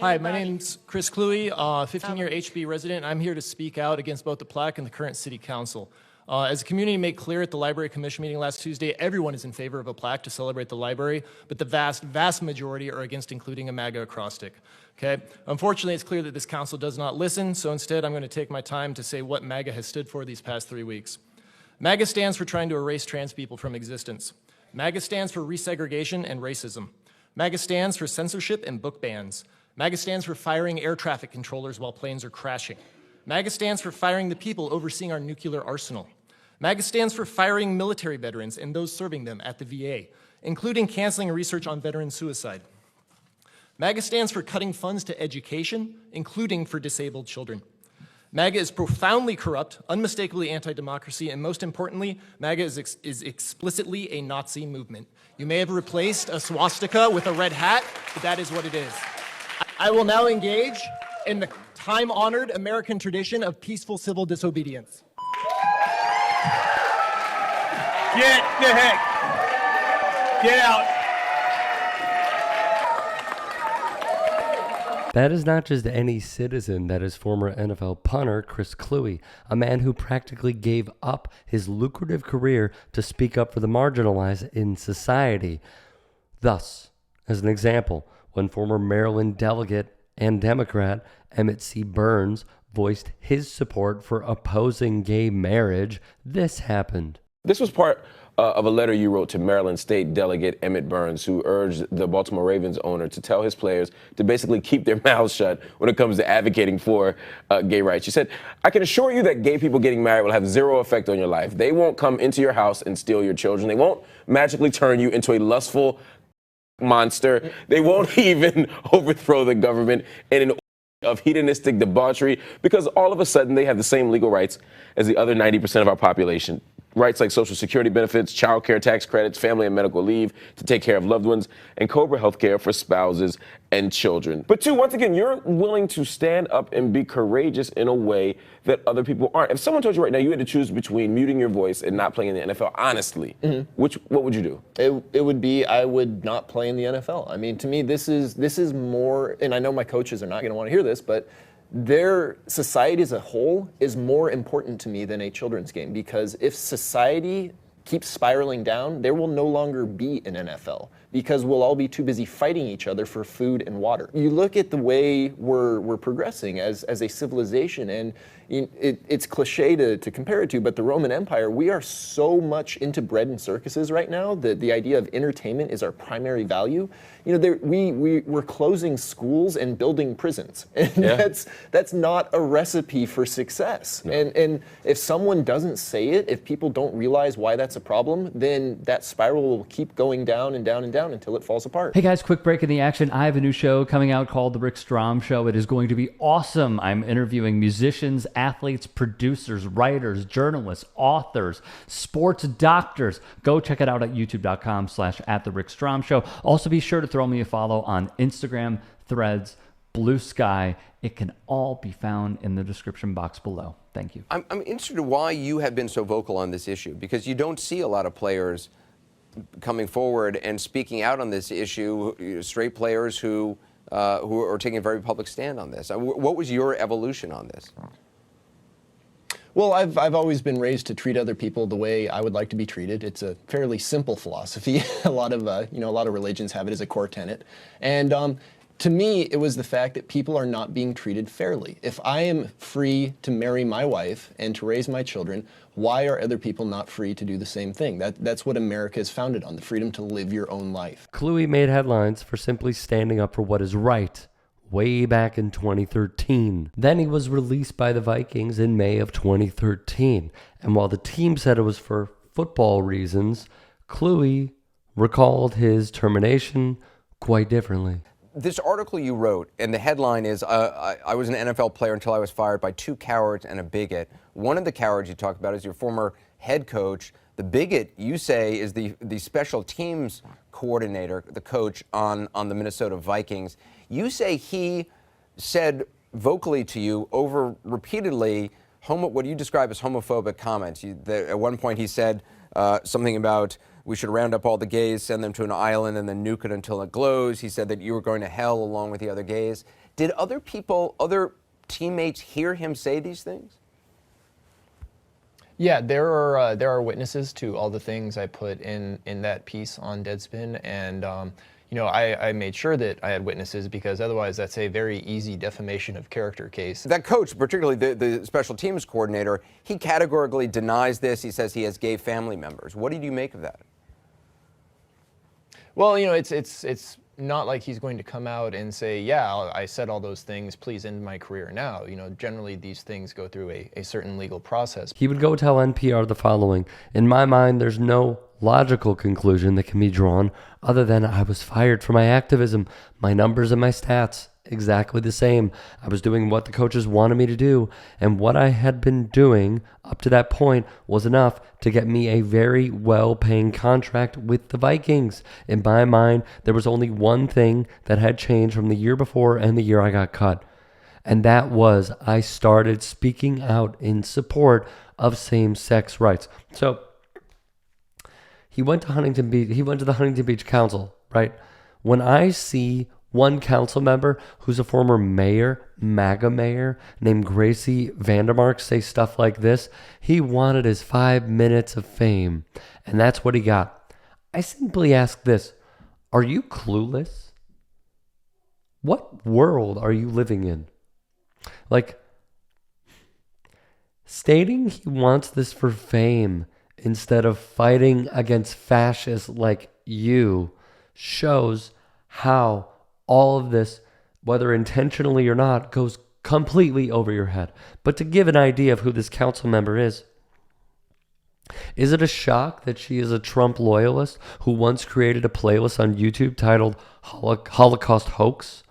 Hi, my name's Chris Kluwe, 15-year HB resident. I'm here to speak out against both the plaque and the current city council. As the community made clear at the Library Commission meeting last Tuesday, everyone is in favor of a plaque to celebrate the library, but the vast majority are against including a MAGA acrostic. Okay? Unfortunately, it's clear that this council does not listen, so instead I'm going to take my time to say what MAGA has stood for these past 3 weeks. MAGA stands for trying to erase trans people from existence. MAGA stands for resegregation and racism. MAGA stands for censorship and book bans. MAGA stands for firing air traffic controllers while planes are crashing. MAGA stands for firing the people overseeing our nuclear arsenal. MAGA stands for firing military veterans and those serving them at the VA, including canceling research on veteran suicide. MAGA stands for cutting funds to education, including for disabled children. MAGA is profoundly corrupt, unmistakably anti-democracy, and most importantly, MAGA is explicitly a Nazi movement. You may have replaced a swastika with a red hat, but that is what it is. I will now engage in the time-honored American tradition of peaceful civil disobedience. Get out. That is not just any citizen, that is former NFL punter Chris Kluwe, a man who practically gave up his lucrative career to speak up for the marginalized in society. Thus, as an example, when former Maryland delegate and Democrat Emmett C. Burns voiced his support for opposing gay marriage, this happened. This was part of a letter you wrote to Maryland State Delegate Emmett Burns, who urged the Baltimore Ravens owner to tell his players to basically keep their mouths shut when it comes to advocating for gay rights. You said, "I can assure you that gay people getting married will have zero effect on your life. They won't come into your house and steal your children. They won't magically turn you into a lustful monster. They won't even overthrow the government in an of hedonistic debauchery, because all of a sudden they have the same legal rights as the other 90% of our population. Rights like Social Security benefits, child care tax credits, family and medical leave to take care of loved ones, and COBRA health care for spouses and children." But two, once again, you're willing to stand up and be courageous in a way that other people aren't. If someone told you right now you had to choose between muting your voice and not playing in the NFL, honestly, what would you do? It would be, I would not play in the NFL. I mean, to me, this is more, and I know my coaches are not going to want to hear this, but their society as a whole is more important to me than a children's game, because if society keeps spiraling down, there will no longer be an NFL, because we'll all be too busy fighting each other for food and water. You look at the way we're progressing as a civilization, and it's cliche to compare it to, but the Roman Empire, we are so much into bread and circuses right now that the idea of entertainment is our primary value. You know, we're closing schools and building prisons, and that's not a recipe for success. No. And if someone doesn't say it, if people don't realize why that's a problem, then that spiral will keep going down and down and down until it falls apart. Hey guys, quick break in the action. I have a new show coming out called The Rick Strom Show. It is going to be awesome. I'm interviewing musicians, athletes, producers, writers, journalists, authors, sports doctors. Go check it out at youtube.com/@TheRickStromShow. Also be sure to throw me a follow on Instagram, Threads, Blue Sky. It can all be found in the description box below. Thank you. I'm interested in why you have been so vocal on this issue, because you don't see a lot of players coming forward and speaking out on this issue, straight players who are taking a very public stand on this. What was your evolution on this? Well, I've always been raised to treat other people the way I would like to be treated. It's a fairly simple philosophy. a lot of religions have it as a core tenet, and to me, it was the fact that people are not being treated fairly. If I am free to marry my wife and to raise my children, why are other people not free to do the same thing? That's what America is founded on, the freedom to live your own life. Kluwe made headlines for simply standing up for what is right way back in 2013. Then he was released by the Vikings in May of 2013. And while the team said it was for football reasons, Kluwe recalled his termination quite differently. This article you wrote, and the headline is, I was an NFL player until I was fired by 2 cowards and a bigot. One of the cowards you talk about is your former head coach. The bigot, you say, is the special teams coordinator, the coach on the Minnesota Vikings. You say he said vocally to you over repeatedly what you describe as homophobic comments. At one point he said something about we should round up all the gays, send them to an island, and then nuke it until it glows. He said that you were going to hell along with the other gays. Did other people, other teammates hear him say these things? Yeah, there are witnesses to all the things I put in that piece on Deadspin, and I made sure that I had witnesses because otherwise that's a very easy defamation of character case. That coach, particularly the special teams coordinator, he categorically denies this. He says he has gay family members. What did you make of that? Well, it's not like he's going to come out and say, yeah, I said all those things, please end my career now. Generally these things go through a certain legal process. He would go tell NPR the following: "In my mind, there's no logical conclusion that can be drawn other than I was fired for my activism. My numbers and my stats, exactly the same. I was doing what the coaches wanted me to do, and what I had been doing up to that point was enough to get me a very well-paying contract with the Vikings. In my mind, there was only one thing that had changed from the year before and the year I got cut. And that was I started speaking out in support of same-sex rights." So he went to Huntington Beach. He went to the Huntington Beach Council, right? When I see one council member who's a former mayor, MAGA mayor, named Gracie Vandermark say stuff like this, he wanted his 5 minutes of fame, and that's what he got. I simply ask this: are you clueless? What world are you living in? Like, stating he wants this for fame instead of fighting against fascists like you shows how all of this, whether intentionally or not, goes completely over your head. But to give an idea of who this council member is it a shock that she is a Trump loyalist who once created a playlist on YouTube titled Holocaust Hoax?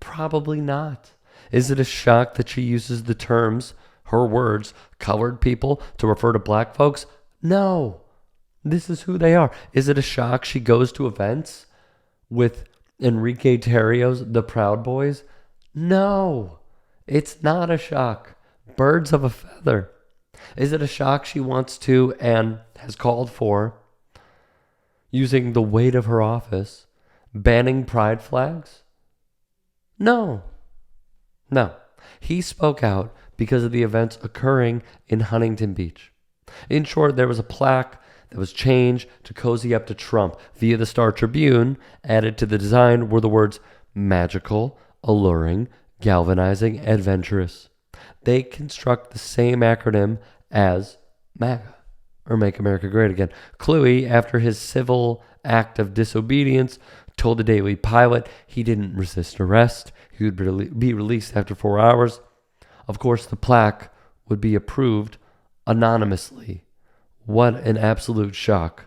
Probably not. Is it a shock that she uses the terms, her words, colored people to refer to black folks? No. This is who they are. Is it a shock she goes to events with Enrique Tarrio's The Proud Boys? No. It's not a shock. Birds of a feather. Is it a shock she wants to and has called for, using the weight of her office, banning pride flags? No. No. He spoke out because of the events occurring in Huntington Beach. In short, there was a plaque that was changed to cozy up to Trump via the Star Tribune. Added to the design were the words magical, alluring, galvanizing, adventurous. They construct the same acronym as MAGA, or Make America Great Again. Kluwe, after his civil act of disobedience, told the Daily Pilot he didn't resist arrest. He would be released after 4 hours. Of course, the plaque would be approved anonymously. What an absolute shock.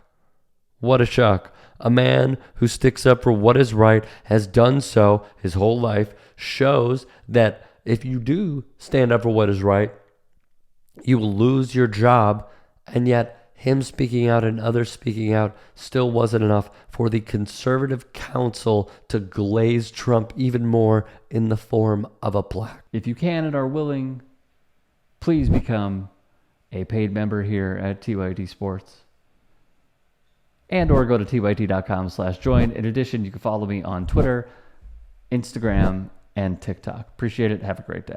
What a shock. A man who sticks up for what is right, has done so his whole life, shows that if you do stand up for what is right, you will lose your job. And yet him speaking out and others speaking out still wasn't enough for the conservative council to glaze Trump even more in the form of a plaque. If you can and are willing, please become a paid member here at TYT Sports, and or go to tyt.com/join. In addition, you can follow me on Twitter, Instagram, and TikTok. Appreciate it. Have a great day.